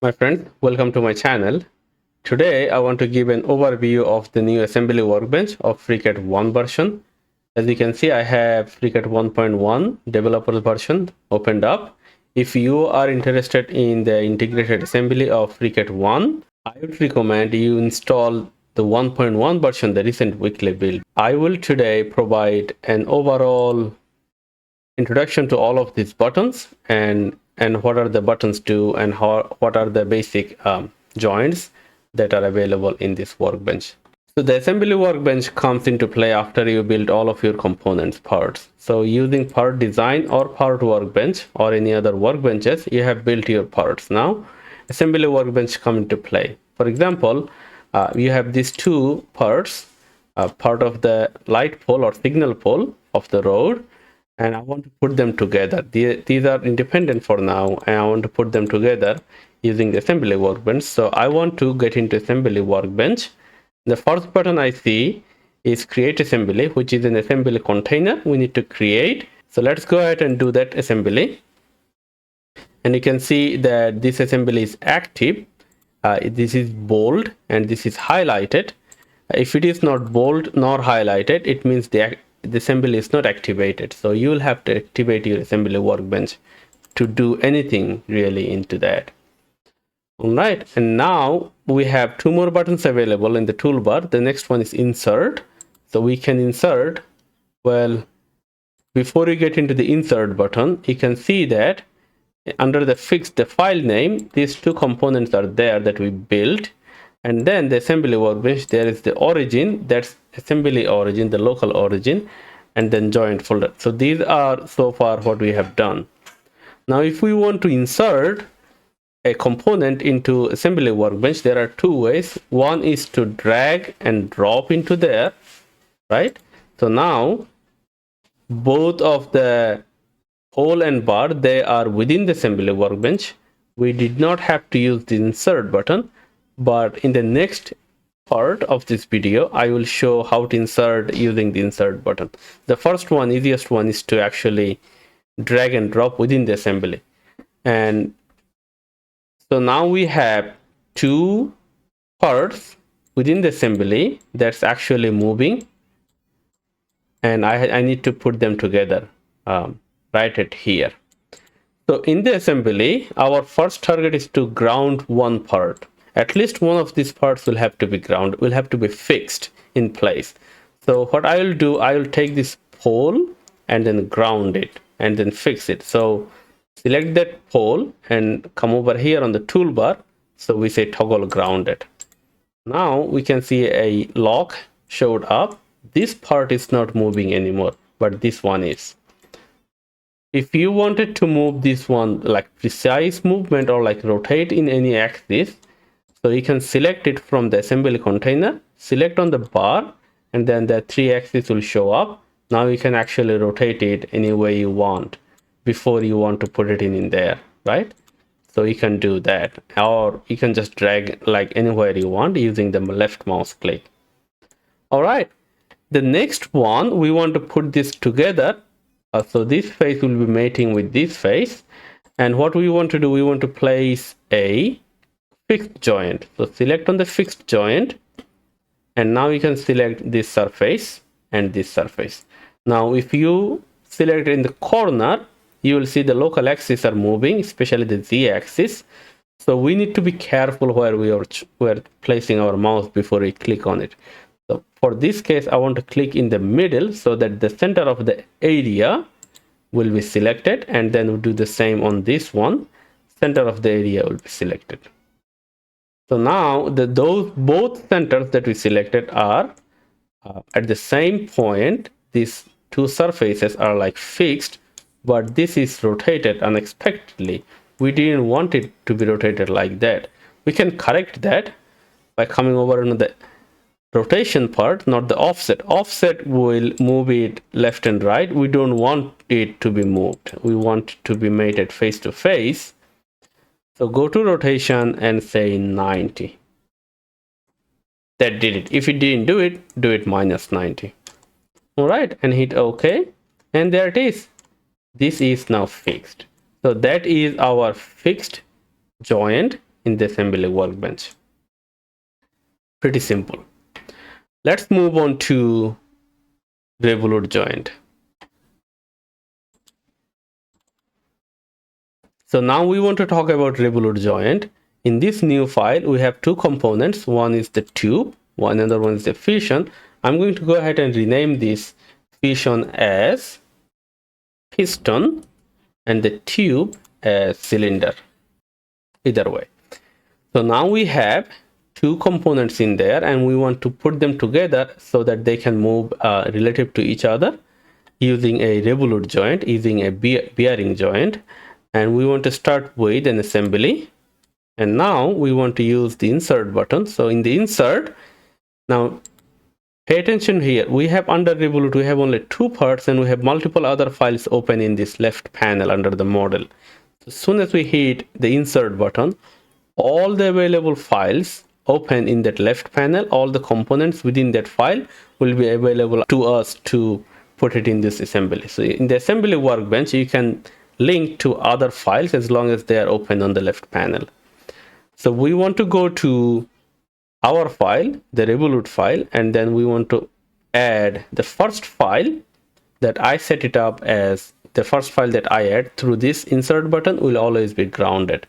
My friends, welcome to my channel. Today I want to give an overview of the new assembly workbench of FreeCAD 1 version. As you can see, I have FreeCAD 1.1 developer version opened up. If you are interested in the integrated assembly of FreeCAD 1, I would recommend you install the 1.1 version, the recent weekly build. I will today provide an overall introduction to all of these buttons and what are the buttons do and what are the basic joints that are available in this workbench. So the assembly workbench comes into play after you build all of your components parts. So using part design or part workbench or any other workbenches, you have built your parts. Now assembly workbench come into play. For example, you have these two parts, part of the light pole or signal pole of the road, and I want to put them together. These are independent for now, and I want to put them together using the assembly workbench. So I want to get into assembly workbench. The first button I see is create assembly, which is an assembly container we need to create. So let's go ahead and do that assembly. And you can see that this assembly is active. This is bold and this is highlighted. If it is not bold nor highlighted, it means the assembly is not activated. So you will have to activate your assembly workbench to do anything really into that. All right, and now we have two more buttons available in the toolbar. The next one is insert. So we can insert, well, before you get into the insert button, you can see that under the fixed the file name, these two components are there that we built. And then the assembly workbench, there is the origin, that's assembly origin, the local origin, and then joint folder. So these are so far what we have done. Now if we want to insert a component into assembly workbench, there are two ways. One is to drag and drop into there, right? So now both of the hole and bar, they are within the assembly workbench. We did not have to use the insert button, but in the next part of this video I will show how to insert using the insert button. The first one, easiest one, is to actually drag and drop within the assembly. And so now we have two parts within the assembly that's actually moving, and I need to put them together right at here. So in the assembly, our first target is to ground one part. At least one of these parts will have to be ground, will have to be fixed in place. So what I will do, I will take this pole and then ground it and then fix it. So select that pole and come over here on the toolbar. So we say toggle grounded. Now we can see a lock showed up. This part is not moving anymore, but this one is. If you wanted to move this one like precise movement or like rotate in any axis, so you can select it from the assembly container, select on the bar, and then the three axes will show up. Now you can actually rotate it any way you want before you want to put it in there, right? So you can do that, or you can just drag like anywhere you want using the left mouse click. All right, the next one, we want to put this together. So this face will be mating with this face, and what we want to do, we want to place a fixed joint. So select on the fixed joint, and now you can select this surface and this surface. Now if you select in the corner, you will see the local axes are moving, especially the Z axis. So we need to be careful where we're placing our mouse before we click on it. So for this case, I want to click in the middle so that the center of the area will be selected, and then we'll do the same on this one. Center of the area will be selected. So now those both centers that we selected are at the same point. These two surfaces are like fixed, but this is rotated unexpectedly. We didn't want it to be rotated like that. We can correct that by coming over into the rotation part, not the offset. Offset will move it left and right. We don't want it to be moved. We want it to be mated face to face. So go to rotation and say 90. That did it. If it didn't do it minus 90. All right, and hit OK. And there it is. This is now fixed. So that is our fixed joint in the assembly workbench. Pretty simple. Let's move on to revolute joint. So now we want to talk about revolute joint. In this new file, we have two components. One is the tube, another one is the fission. I'm going to go ahead and rename this fission as piston and the tube as cylinder. Either way. So now we have two components in there and we want to put them together so that they can move relative to each other using a revolute joint, using a bearing joint. And we want to start with an assembly. And now we want to use the insert button. So in the insert, now pay attention here. We have under revolute, we have only two parts and we have multiple other files open in this left panel under the model. So as soon as we hit the insert button, all the available files open in that left panel, all the components within that file will be available to us to put it in this assembly. So in the assembly workbench, you can link to other files as long as they are open on the left panel. So we want to go to our file, the revolute file, and then we want to add the first file that I set it up as the first file that I add through this insert button will always be grounded.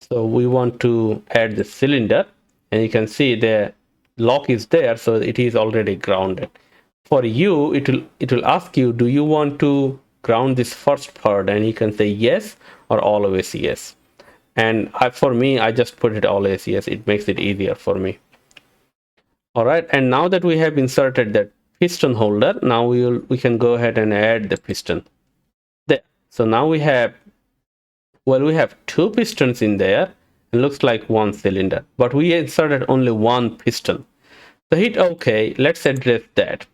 So we want to add the cylinder and you can see the lock is there, so it is already grounded. For you, it will ask you, do you want to ground this first part? And you can say yes or always yes. And for me, I just put it always yes. It makes it easier for me. All right, and now that we have inserted that piston holder, now we can go ahead and add the piston there. So now we have two pistons in there. It looks like one cylinder, but we inserted only one piston. So hit OK. Let's address that.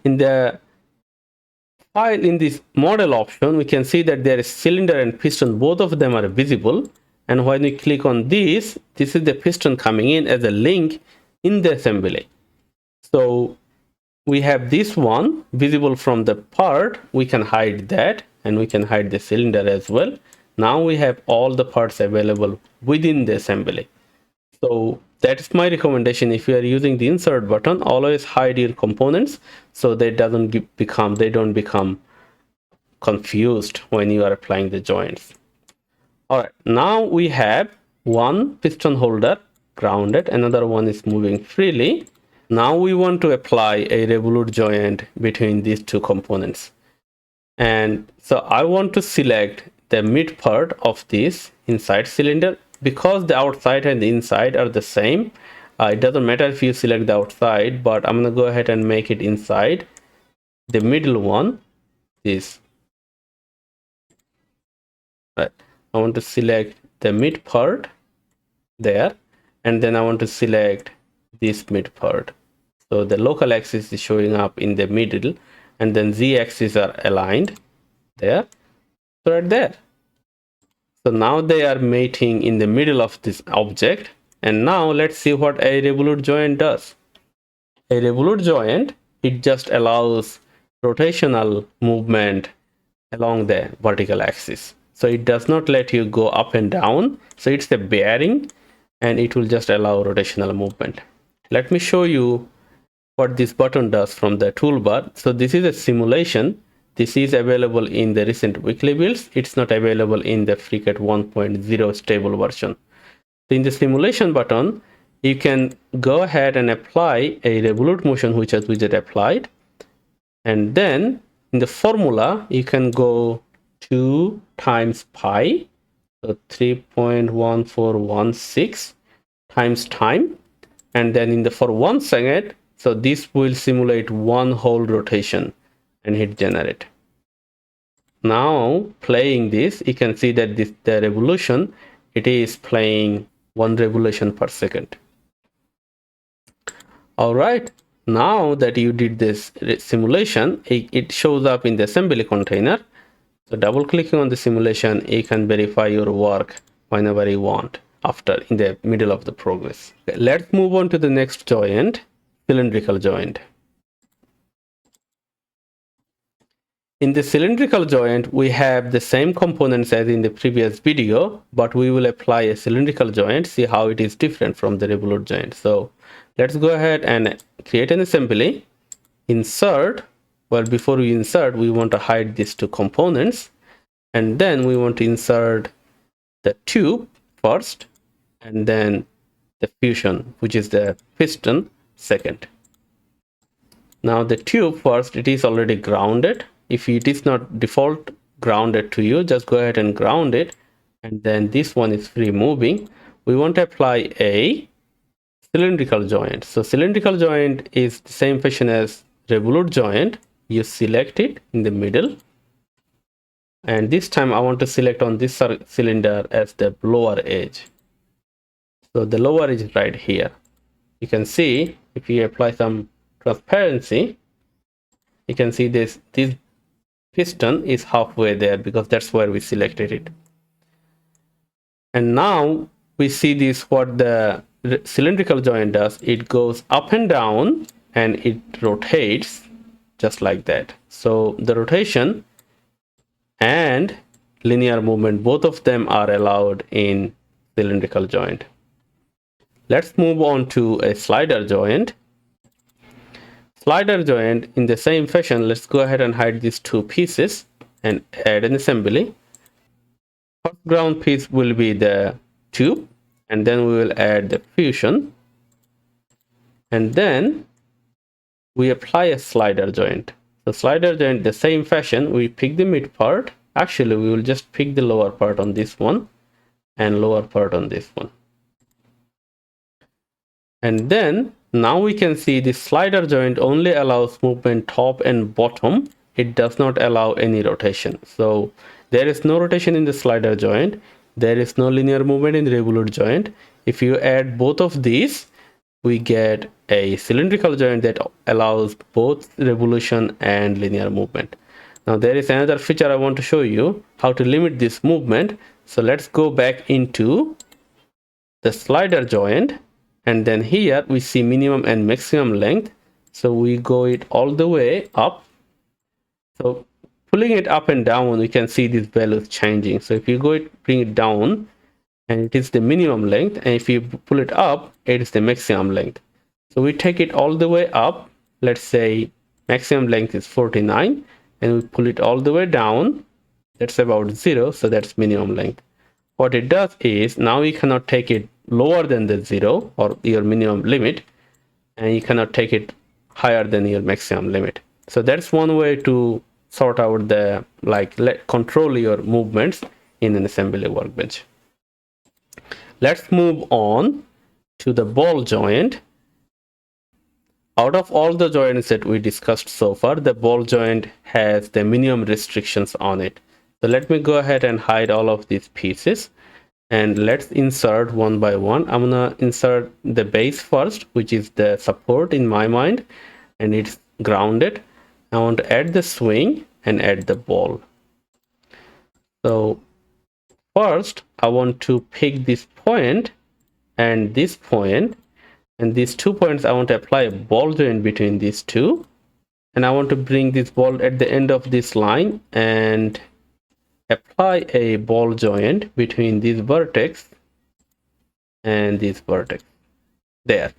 In the file, in this model option, we can see that there is cylinder and piston. Both of them are visible. And when we click on this is the piston coming in as a link in the assembly. So we have this one visible from the part. We can hide that and we can hide the cylinder as well. Now we have all the parts available within the assembly. So that's my recommendation. If you are using the insert button, always hide your components so they don't become confused when you are applying the joints. All right, now we have one piston holder grounded, another one is moving freely. Now we want to apply a revolute joint between these two components. And so I want to select the mid part of this inside cylinder. Because the outside and the inside are the same, it doesn't matter if you select the outside, but I'm going to go ahead and make it inside. The middle one is right. I want to select the mid part there, and then I want to select this mid part. So the local axis is showing up in the middle, and then z-axis are aligned there. So right there. So now they are mating in the middle of this object. And now let's see what a revolute joint does. A revolute joint, it just allows rotational movement along the vertical axis. So it does not let you go up and down. So it's a bearing and it will just allow rotational movement. Let me show you what this button does from the toolbar. So this is a simulation. This is available in the recent weekly builds. It's not available in the FreeCAD 1.0 stable version. So in the simulation button, you can go ahead and apply a revolute motion which has widget applied. And then in the formula, you can go 2 times pi, so 3.1416 times time. And then for 1 second, so this will simulate one whole rotation. And hit generate. Now playing this, you can see that the revolution, it is playing 1 revolution per second. All right, now that you did this simulation, it shows up in the assembly container. So double clicking on the simulation, you can verify your work whenever you want after in the middle of the progress. Okay, let's move on to the next joint, cylindrical joint. In the cylindrical joint, we have the same components as in the previous video, but we will apply a cylindrical joint, see how it is different from the revolute joint. So let's go ahead and create an assembly. Insert. Well, before we insert, we want to hide these two components, and then we want to insert the tube first, and then the fusion, which is the piston, second. Now the tube first, it is already grounded. If it is not default grounded to you, just go ahead and ground it, and then this one is free moving. We want to apply a cylindrical joint. So cylindrical joint is the same fashion as revolute joint. You select it in the middle, and this time I want to select on this cylinder as the lower edge. So the lower is right here. You can see if you apply some transparency, you can see this piston is halfway there because that's where we selected it. And now we see this, what the cylindrical joint does. It goes up and down and it rotates just like that. So the rotation and linear movement, both of them are allowed in cylindrical joint. Let's move on to a slider joint. Slider joint, in the same fashion, let's go ahead and hide these two pieces and add an assembly. First ground piece will be the tube, and then we will add the fusion, and then we apply a slider joint. So slider joint, the same fashion, we pick the mid part. Actually, we will just pick the lower part on this one and lower part on this one. And then now we can see the slider joint only allows movement top and bottom. It does not allow any rotation. So there is no rotation in the slider joint. There is no linear movement in the revolute joint. If you add both of these, we get a cylindrical joint that allows both revolution and linear movement. Now there is another feature I want to show you, how to limit this movement. So let's go back into the slider joint, and then here we see minimum and maximum length. So we go it all the way up. So pulling it up and down, we can see these values changing. So if you bring it down, and it is the minimum length, and if you pull it up, it is the maximum length. So we take it all the way up. Let's say maximum length is 49, and we pull it all the way down. That's about 0, so that's minimum length. What it does is, now you cannot take it lower than the 0 or your minimum limit, and you cannot take it higher than your maximum limit. So that's one way to sort out the, control your movements in an assembly workbench. Let's move on to the ball joint. Out of all the joints that we discussed so far, the ball joint has the minimum restrictions on it. So let me go ahead and hide all of these pieces, and let's insert one by one. I'm gonna insert the base first, which is the support in my mind, and it's grounded. I want to add the swing and add the ball. So first, I want to pick this point and this point, and these 2 points, I want to apply a ball joint between these two, and I want to bring this ball at the end of this line and apply a ball joint between this vertex and this vertex there.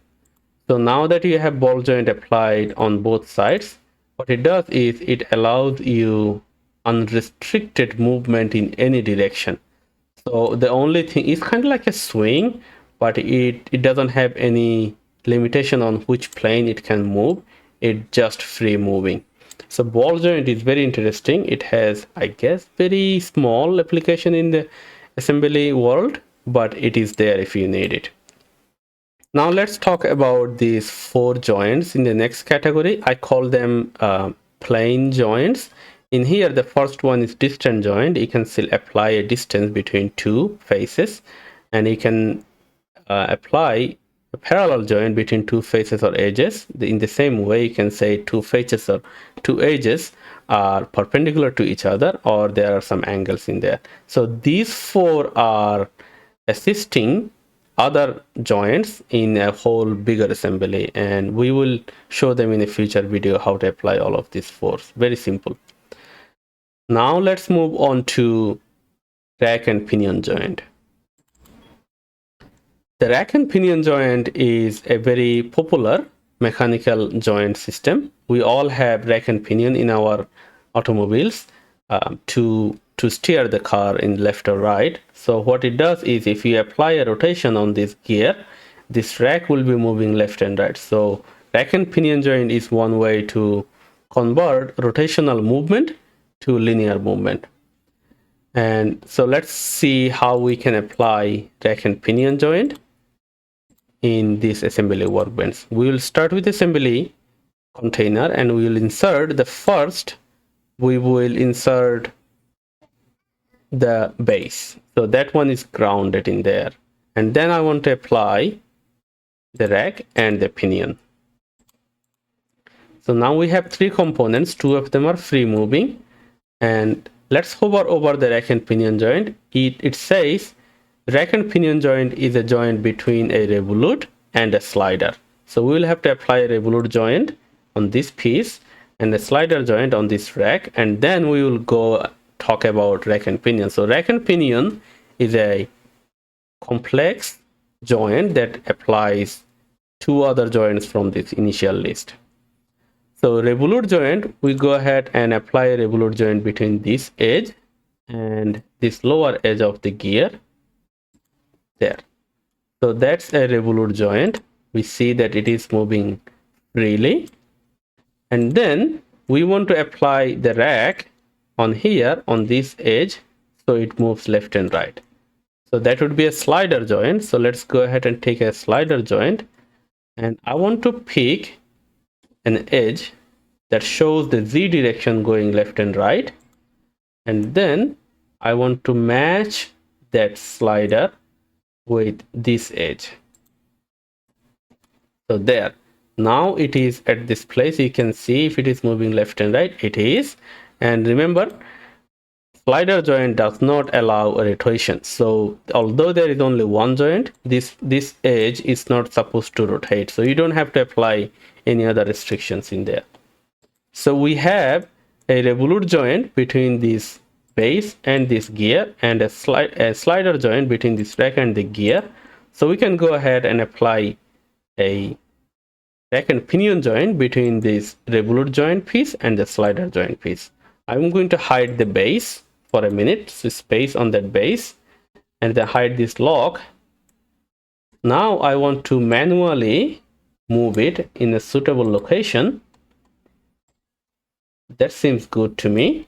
So now that you have ball joint applied on both sides, what it does is it allows you unrestricted movement in any direction. So the only thing is kind of like a swing, but it doesn't have any limitation on which plane it can move. It's just free moving. So ball joint is very interesting. It has, I guess, very small application in the assembly world, but it is there if you need it. Now let's talk about these 4 joints in the next category. I call them plane joints. In here, the first one is distance joint. You can still apply a distance between 2 faces, and you can apply a parallel joint between 2 faces or edges. In the same way, you can say 2 faces or 2 edges are perpendicular to each other, or there are some angles in there. So these 4 are assisting other joints in a whole bigger assembly, and we will show them in a future video how to apply all of these 4. Very simple. Now let's move on to rack and pinion joint. The rack and pinion joint is a very popular mechanical joint system. We all have rack and pinion in our automobiles to steer the car in left or right. So what it does is if you apply a rotation on this gear, this rack will be moving left and right. So rack and pinion joint is one way to convert rotational movement to linear movement. And so let's see how we can apply rack and pinion joint in this assembly workbench. We will start with assembly container and we will insert the base. So that one is grounded in there. And then I want to apply the rack and the pinion. So now we have three components, two of them are free moving. And let's hover over the rack and pinion joint. It says rack and pinion joint is a joint between a revolute and a slider. So we will have to apply a revolute joint on this piece and a slider joint on this rack, and then we will go talk about rack and pinion. So rack and pinion is a complex joint that applies two other joints from this initial list. So revolute joint, we go ahead and apply a revolute joint between this edge and this lower edge of the gear there. So that's a revolute joint. We see that it is moving freely. And then we want to apply the rack on here on this edge so it moves left and right. So that would be a slider joint. So let's go ahead and take a slider joint, and I want to pick an edge that shows the Z direction going left and right, and then I want to match that slider with this edge. So there, now it is at this place. You can see if it is moving left and right, it is. And remember, slider joint does not allow a rotation. So although there is only one joint, this edge is not supposed to rotate. So you don't have to apply any other restrictions in there. So we have a revolute joint between this base and this gear, and a slider joint between this rack and the gear. So we can go ahead and apply a rack and pinion joint between this revolute joint piece and the slider joint piece. I'm going to hide the base for a minute, so space on that base, and then hide this lock. Now I want to manually move it in a suitable location. That seems good to me.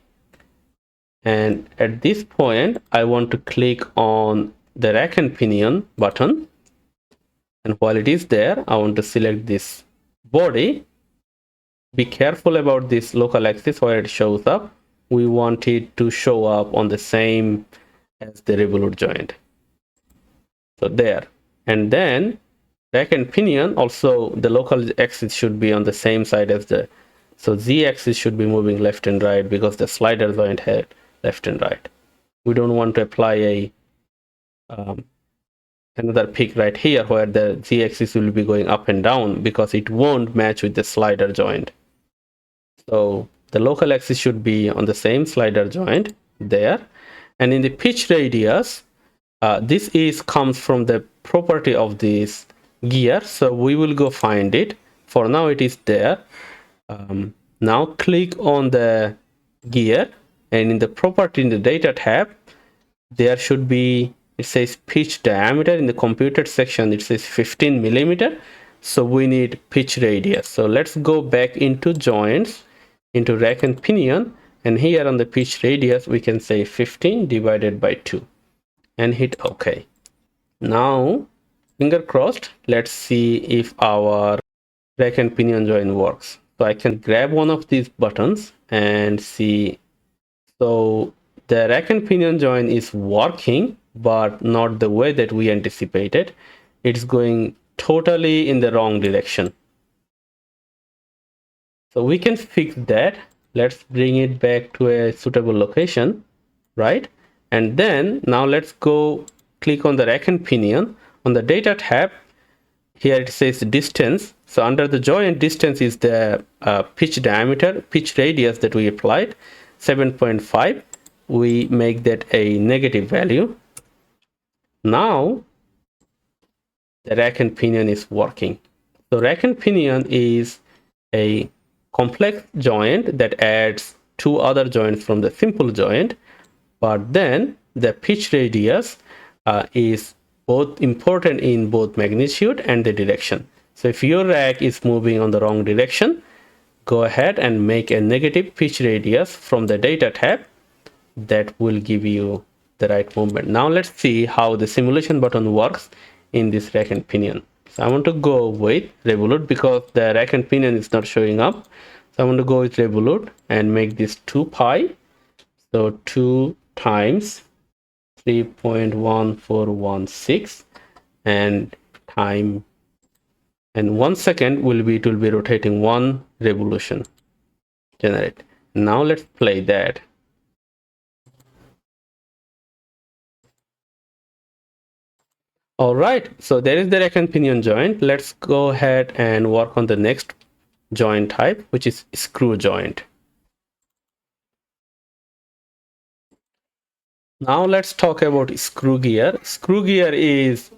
And at this point, I want to click on the rack and pinion button. And while it is there, I want to select this body. Be careful about this local axis where it shows up. We want it to show up on the same as the revolute joint. So there. And then rack and pinion, also the local axis should be on the same side as the, so Z axis should be moving left and right because the slider joint had left and right. We don't want to apply a another peak right here where the Z axis will be going up and down because it won't match with the slider joint. So the local axis should be on the same slider joint there. And in the pitch radius, this comes from the property of this gear. So we will go find it. For now it is there. Now click on the gear, and in the property in the data tab, there should be, it says pitch diameter. In the computed section it says 15 millimeter. So we need pitch radius. So let's go back into joints, into rack and pinion, and here on the pitch radius we can say 15 divided by 2 and hit OK. Now finger crossed, let's see if our rack and pinion joint works. So I can grab one of these buttons and see. So the rack and pinion joint is working, but not the way that we anticipated. It's going totally in the wrong direction. So we can fix that. Let's bring it back to a suitable location, right? And then now let's go click on the rack and pinion. On the data tab, here it says distance. So under the joint, distance is the pitch diameter, pitch radius that we applied. 7.5, we make that a negative value. Now the rack and pinion is working. So rack and pinion is a complex joint that adds two other joints from the simple joint, but then the pitch radius is both important in both magnitude and the direction. So if your rack is moving on the wrong direction, go ahead and make a negative pitch radius from the data tab. That will give you the right movement. Now let's see how the simulation button works in this rack and pinion. So I want to go with Revolute because the rack and pinion is not showing up. So I want to go with Revolute and make this 2 pi. So 2 times 3.1416 and time, and 1 second will be, it will be rotating 1 revolution. Generate. Now let's play that. All right, so there is the rack and pinion joint. Let's go ahead and work on the next joint type, which is screw joint. Now let's talk about screw gear. Screw gear is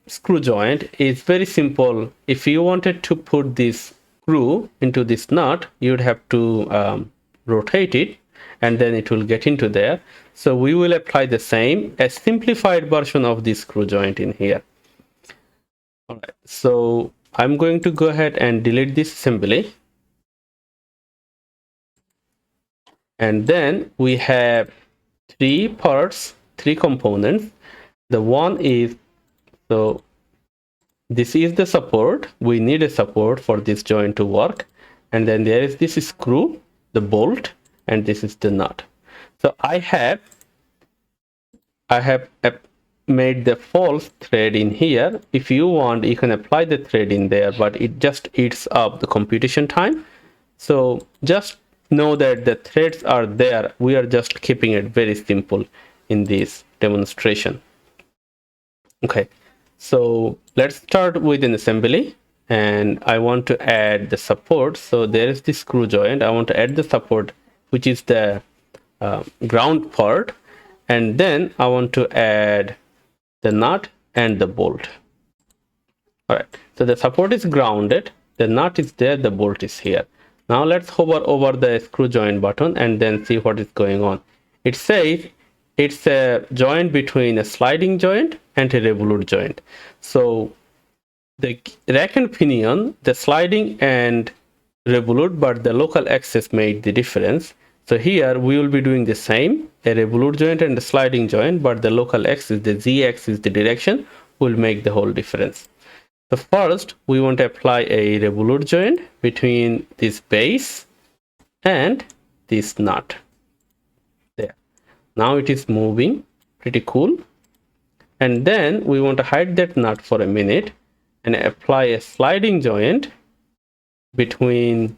screw joint. It's very simple. If you wanted to put this screw into this nut, you'd have to rotate it and then it will get into there. So we will apply the same, a simplified version of this screw joint in here. All right, so I'm going to go ahead and delete this assembly. And then we have 3 parts, 3 components. The one is, so this is the support. We need a support for this joint to work. And then there is this screw, the bolt, and this is the nut. So I have made the false thread in here. If you want, you can apply the thread in there, but it just eats up the computation time. So just know that the threads are there. We are just keeping it very simple in this demonstration. Okay, so let's start with an assembly, and I want to add the support. So there is the screw joint. I want to add the support, which is the ground part, and then I want to add the nut and the bolt. All right, so the support is grounded, the nut is there, the bolt is here. Now let's hover over the screw joint button and then see what is going on. It says it's a joint between a sliding joint and a revolute joint. So the rack and pinion, the sliding and revolute, but the local axis made the difference. So here we will be doing the same, a revolute joint and a sliding joint, but the local axis, the z-axis, the direction will make the whole difference. So first we want to apply a revolute joint between this base and this nut. There. Now it is moving, pretty cool. And then we want to hide that nut for a minute and apply a sliding joint between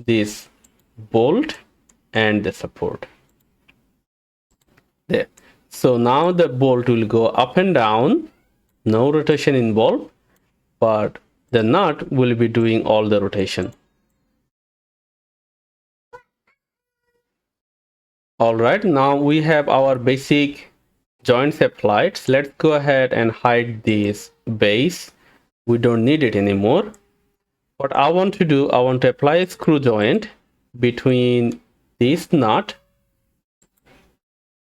this bolt and the support. There. So now the bolt will go up and down, no rotation involved, but the nut will be doing all the rotation. All right, now we have our basic joints applied. So let's go ahead and hide this base. We don't need it anymore. What I want to do, I want to apply a screw joint between this nut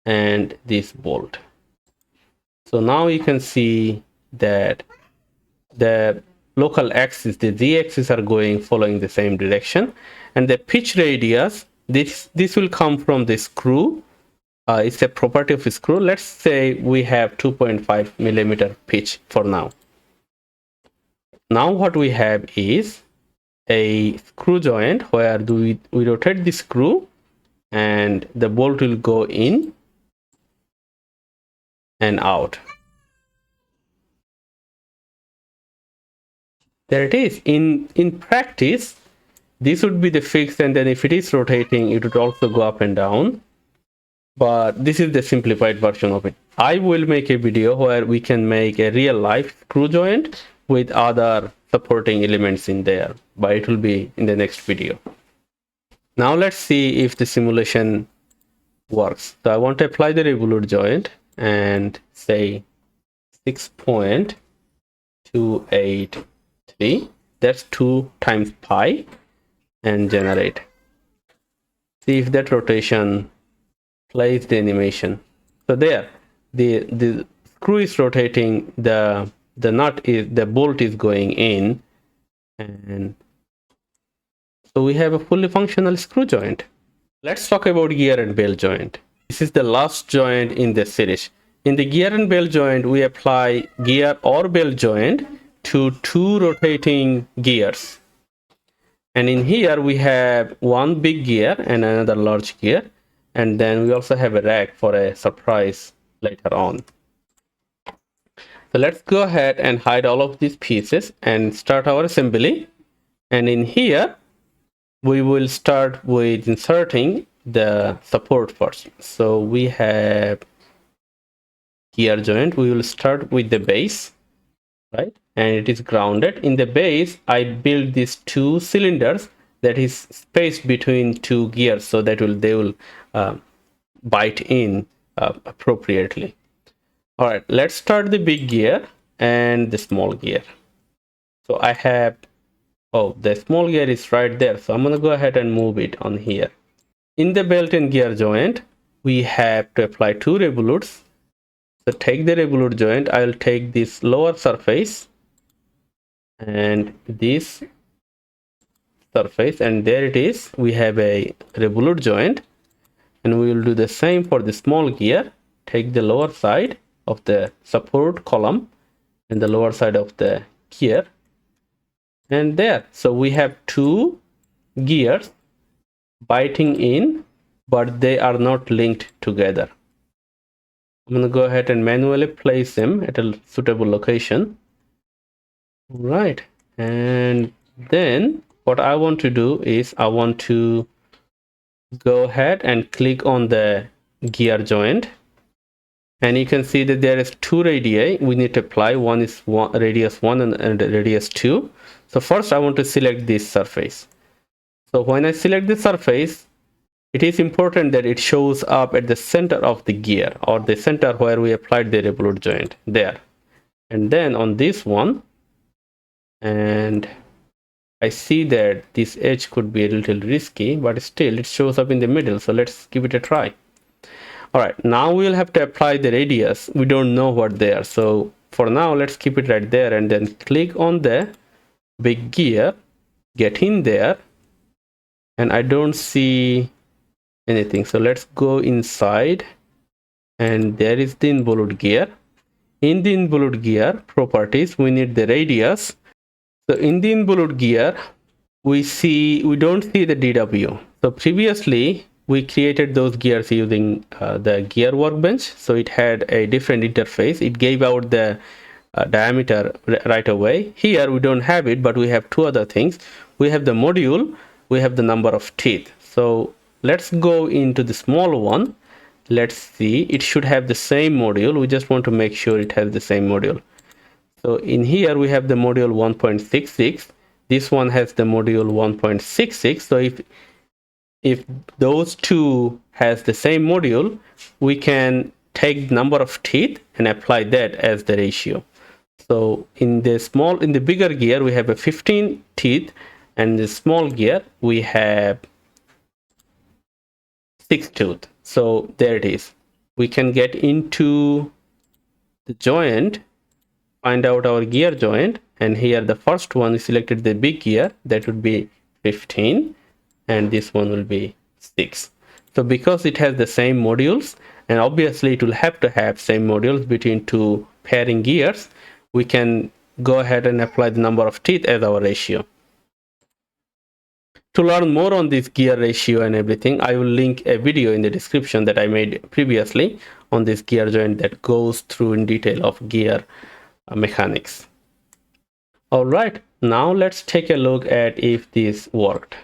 and this bolt. So now you can see that the local axis, the z-axis are going following the same direction, and the pitch radius, this will come from the screw. It's a property of a screw. Let's say we have 2.5 millimeter pitch for now. Now what we have is a screw joint where we rotate the screw and the bolt will go in and out. There it is. In practice, this would be the fix, and then if it is rotating, it would also go up and down. But this is the simplified version of it. I will make a video where we can make a real life screw joint with other supporting elements in there, but it will be in the next video. Now let's see if the simulation works. So I want to apply the revolute joint and say 6.283. That's 2 times pi, and generate. See if that rotation plays the animation. So there, the screw is rotating, the bolt is going in, and so we have a fully functional screw joint. Let's talk about gear and bell joint. This is the last joint in this series. In the gear and bell joint, we apply gear or bell joint to 2 rotating gears. And in here we have one big gear and another large gear, and then we also have a rack for a surprise later on. So let's go ahead and hide all of these pieces and start our assembly. And in here we will start with inserting the support first. So we have gear joint. We will start with the base, right? And it is grounded. In the base, I built these 2 cylinders that is spaced between 2 gears, so that they will bite in appropriately. All right, let's start the big gear and the small gear. So I have, oh, the small gear is right there, so I'm going to go ahead and move it on here. In the belt and gear joint, we have to apply 2 revolutes. So take the revolute joint. I'll take this lower surface and this surface, and there it is. We have a revolute joint, and we will do the same for the small gear. Take the lower side of the support column and the lower side of the gear, and there. So we have 2 gears biting in, but they are not linked together. I'm going to go ahead and manually place them at a suitable location. Right, and then what I want to do is I want to go ahead and click on the gear joint, and you can see that there is 2 radii we need to apply. One is radius 1 and radius 2. So first I want to select this surface. So when I select the surface, it is important that it shows up at the center of the gear, or the center where we applied the revolute joint there. And then on this one, and I see that this edge could be a little risky, but still it shows up in the middle. So let's give it a try. All right, now we'll have to apply the radius. We don't know what they are. So for now, let's keep it right there, and then click on the big gear, get in there, and I don't see anything. So let's go inside, and there is the involute gear. In the involute gear properties, we need the radius. So in the involute gear, we don't see the DW. So previously we created those gears using the gear workbench. So it had a different interface. It gave out the diameter right away. Here we don't have it, but we have 2 other things. We have the module, we have the number of teeth. So let's go into the small one. Let's see, it should have the same module. We just want to make sure it has the same module. So in here we have the module 1.66. This one has the module 1.66. So if those 2 has the same module, we can take number of teeth and apply that as the ratio. So in the bigger gear we have a 15 teeth, and the small gear we have 6 tooth. So there it is. We can get into the joint, find out our gear joint, and here the first one we selected the big gear, that would be 15, and this one will be 6. So because it has the same modules, and obviously it will have to have same modules between 2 pairing gears, we can go ahead and apply the number of teeth as our ratio. To learn more on this gear ratio and everything, I will link a video in the description that I made previously on this gear joint that goes through in detail of gear mechanics. All right, now let's take a look at if this worked.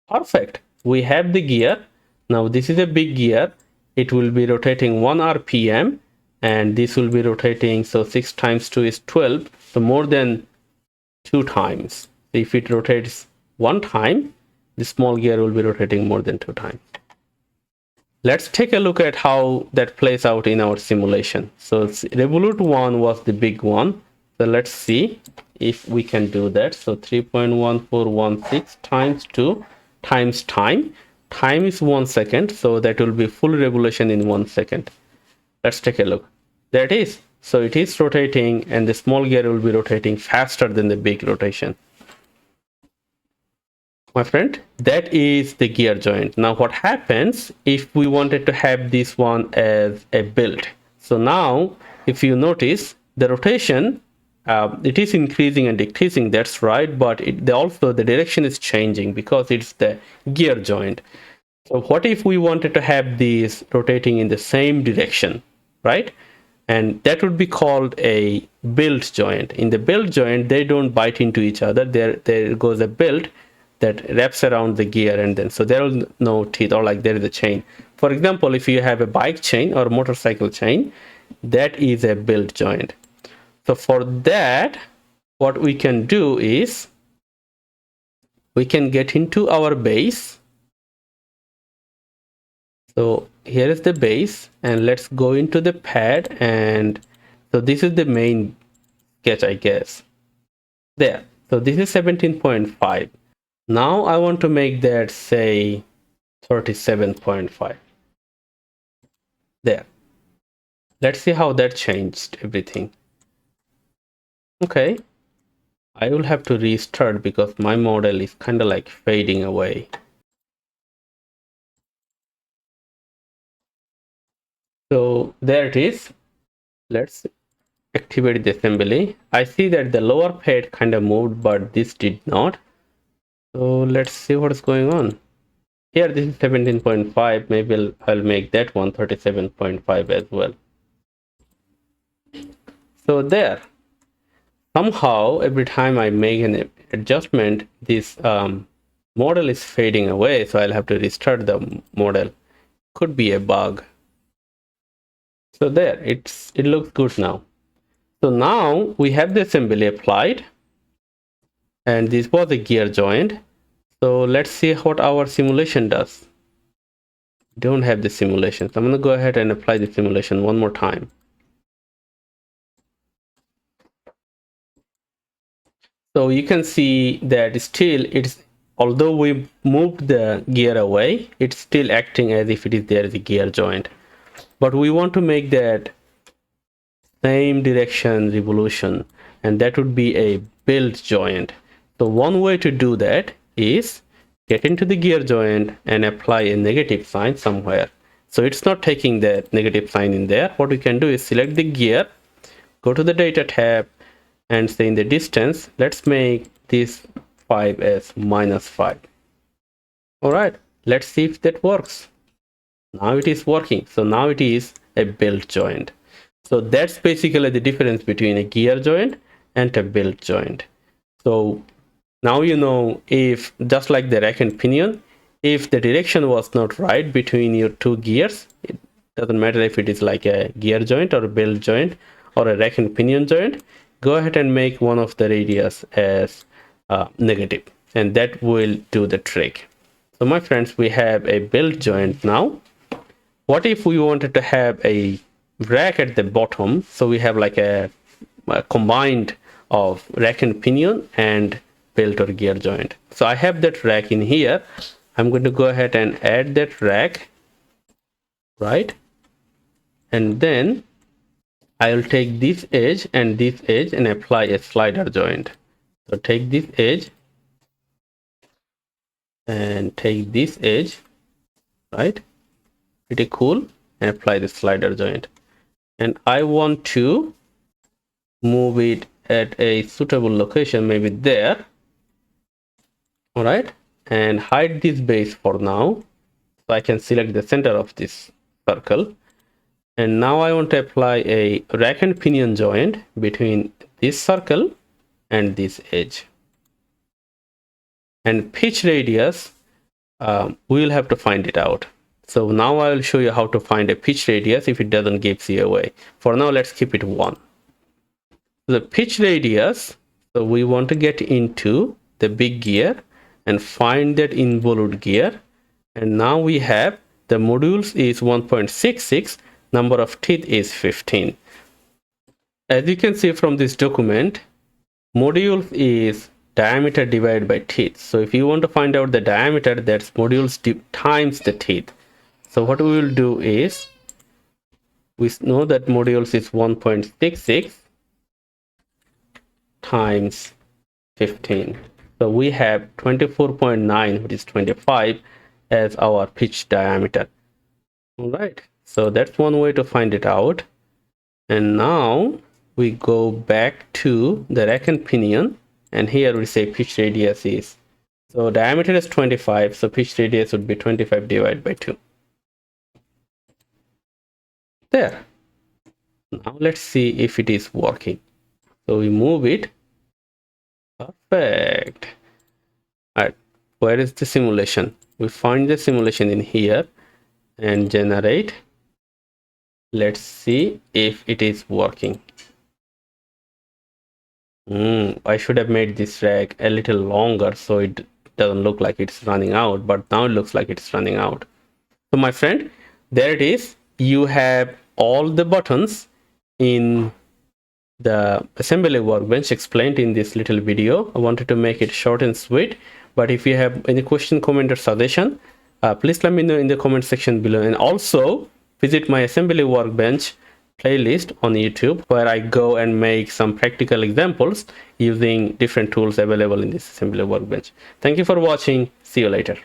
Perfect. We have the gear. Now this is a big gear. It will be rotating 1 RPM, and this will be rotating, so 6 times 2 is 12, so more than 2 times. If it rotates 1 time, the small gear will be rotating more than 2 times. Let's take a look at how that plays out in our simulation. So revolute 1 was the big one. So let's see if we can do that. So 3.1416 times 2 times time. Time is 1 second. So that will be full revolution in 1 second. Let's take a look. There it is. So it is rotating, and the small gear will be rotating faster than the big rotation. My friend, that is the gear joint. Now what happens if we wanted to have this one as a build? So now if you notice the rotation, it is increasing and decreasing, that's right, but also the direction is changing because it's the gear joint. So what if we wanted to have these rotating in the same direction, right? And that would be called a build joint. In the build joint, they don't bite into each other. There goes a build that wraps around the gear, and then so there is no teeth, or like there is a chain. For example, if you have a bike chain or motorcycle chain, that is a build joint. So for that, what we can do is we can get into our base. So here is the base, and let's go into the pad, and so this is the main sketch, I guess. There. So this is 17.5. Now I want to make that say 37.5. There. Let's see how that changed everything. Okay. I will have to restart because my model is kind of like fading away. So there it is. Let's activate the assembly. I see that the lower pad kind of moved, but this did not. So let's see what's going on. Here this is 17.5. Maybe I'll make that one 37.5 as well. So there. Somehow every time I make an adjustment, this model is fading away. So I'll have to restart the model. Could be a bug. So there, it looks good now. So now we have the assembly applied, and this was a gear joint. So let's see what our simulation does. Don't have the simulation, so I'm going to go ahead and apply the simulation one more time. So you can see that still although we moved the gear away, it's still acting as if it is there as a gear joint. But we want to make that same direction revolution, and that would be a build joint. So one way to do that is get into the gear joint and apply a negative sign somewhere. So it's not taking the negative sign in there. What we can do is select the gear, go to the data tab, and say in the distance, let's make this 5 as -5. All right, let's see if that works. Now it is working. So now it is a build joint. So that's basically the difference between a gear joint and a build joint. So now you know, if just like the rack and pinion, if the direction was not right between your two gears, it doesn't matter if it is like a gear joint or a build joint or a rack and pinion joint, go ahead and make one of the radius as negative, and that will do the trick. So my friends, we have a build joint now. What if we wanted to have a rack at the bottom? So we have like a combined of rack and pinion and build or gear joint. So I have that rack in here. I'm going to go ahead and add that rack, right? And then I'll take this edge and apply a slider joint. So take this edge and take this edge, right? Pretty cool. And apply the slider joint. And I want to move it at a suitable location, maybe there. All right. And hide this base for now. So I can select the center of this circle. And now I want to apply a rack and pinion joint between this circle and this edge. And pitch radius, we will have to find it out. So now I will show you how to find a pitch radius if it doesn't give you away. For now, let's keep it 1. The pitch radius, so we want to get into the big gear, and find that involute gear. And now we have the modules is 1.66, number of teeth is 15. As you can see from this document, modules is diameter divided by teeth. So if you want to find out the diameter, that's modules times the teeth. So what we will do is, we know that modules is 1.66 times 15. So we have 24.9, which is 25, as our pitch diameter. All right, so that's one way to find it out. And now we go back to the rack and pinion, and here we say pitch radius is, so diameter is 25, so pitch radius would be 25 divided by 2. There. Now let's see if it is working. So we move it. Perfect. All right, where is the simulation? We find the simulation in here and generate. Let's see if it is working. I should have made this rack a little longer so it doesn't look like it's running out, but now it looks like it's running out. So my friend, there it is. You have all the buttons in the assembly workbench explained in this little video. I wanted to make it short and sweet, but if you have any question, comment, or suggestion, please let me know in the comment section below. And also visit my assembly workbench playlist on YouTube, where I go and make some practical examples using different tools available in this assembly workbench. Thank you for watching. See you later.